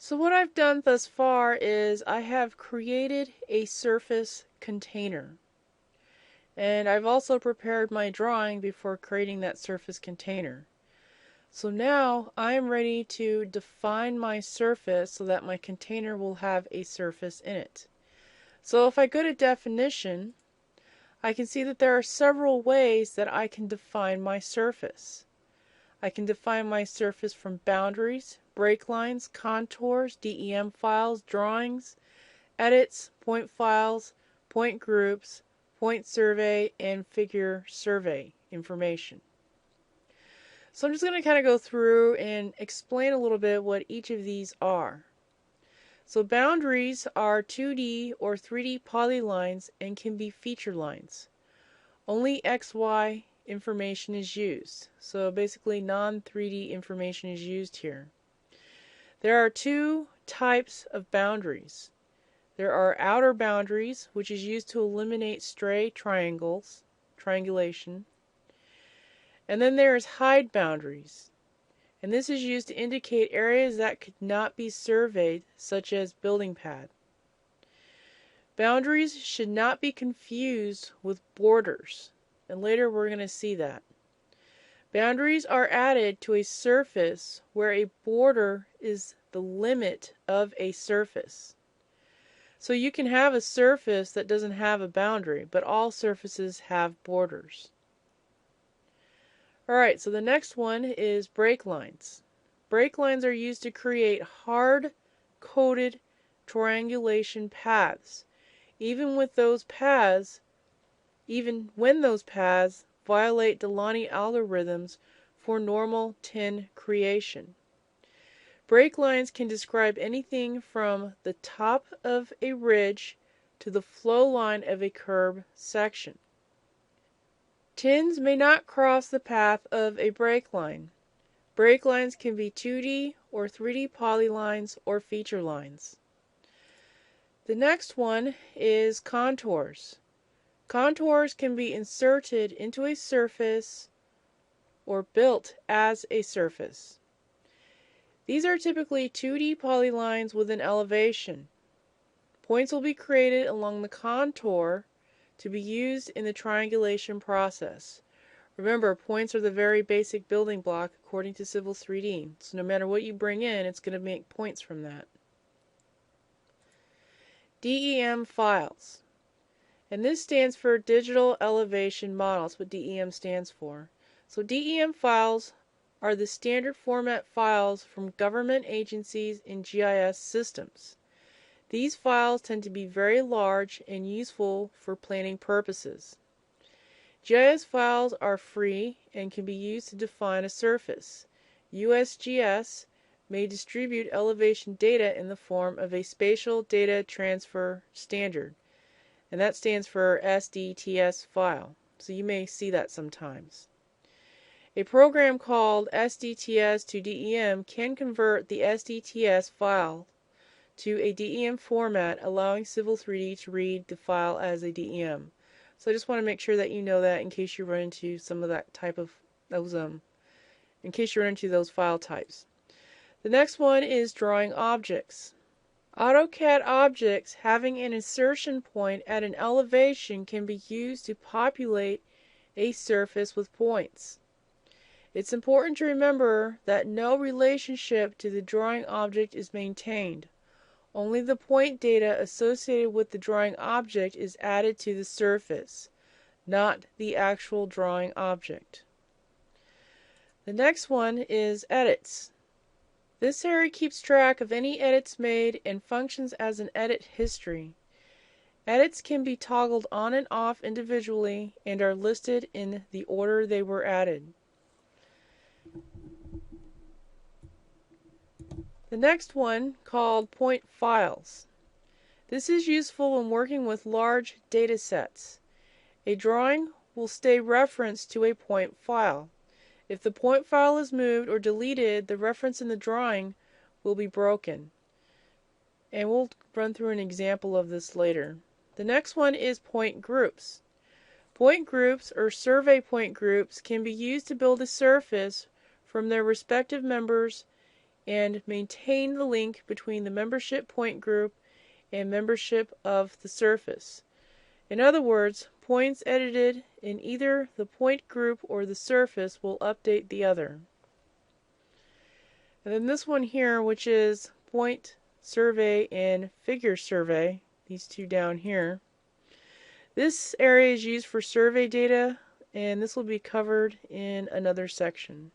So what I've done thus far is I have created a surface container. And I've also prepared my drawing before creating that surface container. So now I'm ready to define my surface so that my container will have a surface in it. So if I go to definition, I can see that there are several ways that I can define my surface. I can define my surface from boundaries, break lines, contours, DEM files, drawings, edits, point files, point groups, point survey, and figure survey information. So I'm just going to kind of go through and explain a little bit what each of these are. So boundaries are 2D or 3D polylines and can be feature lines. Only XY information is used. So basically non-3D information is used here. There are two types of boundaries. There are outer boundaries, which is used to eliminate stray triangulation. And then there is hide boundaries. And this is used to indicate areas that could not be surveyed, such as building pad. Boundaries should not be confused with borders, and later we're going to see that. Boundaries are added to a surface where a border is the limit of a surface. So you can have a surface that doesn't have a boundary, but all surfaces have borders. Alright, so the next one is break lines. Break lines are used to create hard-coded triangulation paths, even when those paths violate Delaunay algorithms for normal tin creation. Break lines can describe anything from the top of a ridge to the flow line of a curb section. Tins may not cross the path of a break line. Break lines can be 2D or 3D polylines or feature lines. The next one is contours. Contours can be inserted into a surface or built as a surface. These are typically 2D polylines with an elevation. Points will be created along the contour to be used in the triangulation process. Remember, points are the very basic building block according to Civil 3D. So no matter what you bring in, it's going to make points from that. DEM files. And this stands for Digital Elevation Model. That's what DEM stands for. So DEM files are the standard format files from government agencies and GIS systems. These files tend to be very large and useful for planning purposes. GIS files are free and can be used to define a surface. USGS may distribute elevation data in the form of a Spatial Data Transfer Standard, and that stands for SDTS file. So you may see that sometimes. A program called SDTS to DEM can convert the SDTS file to a DEM format, allowing Civil 3D to read the file as a DEM. So I just want to make sure that you know that in case you run into some of that type of those in case you run into those file types. The next one is drawing objects. AutoCAD objects having an insertion point at an elevation can be used to populate a surface with points. It's important to remember that no relationship to the drawing object is maintained. Only the point data associated with the drawing object is added to the surface, not the actual drawing object. The next one is edits. This area keeps track of any edits made and functions as an edit history. Edits can be toggled on and off individually and are listed in the order they were added. The next one, called point files. This is useful when working with large data sets. A drawing will stay referenced to a point file. If the point file is moved or deleted, the reference in the drawing will be broken. And we'll run through an example of this later. The next one is point groups. Point groups or survey point groups can be used to build a surface from their respective members and maintain the link between the membership point group and membership of the surface. In other words, points edited in either the point group or the surface will update the other. And then this one here, which is point survey and figure survey, these two down here. This area is used for survey data, and this will be covered in another section.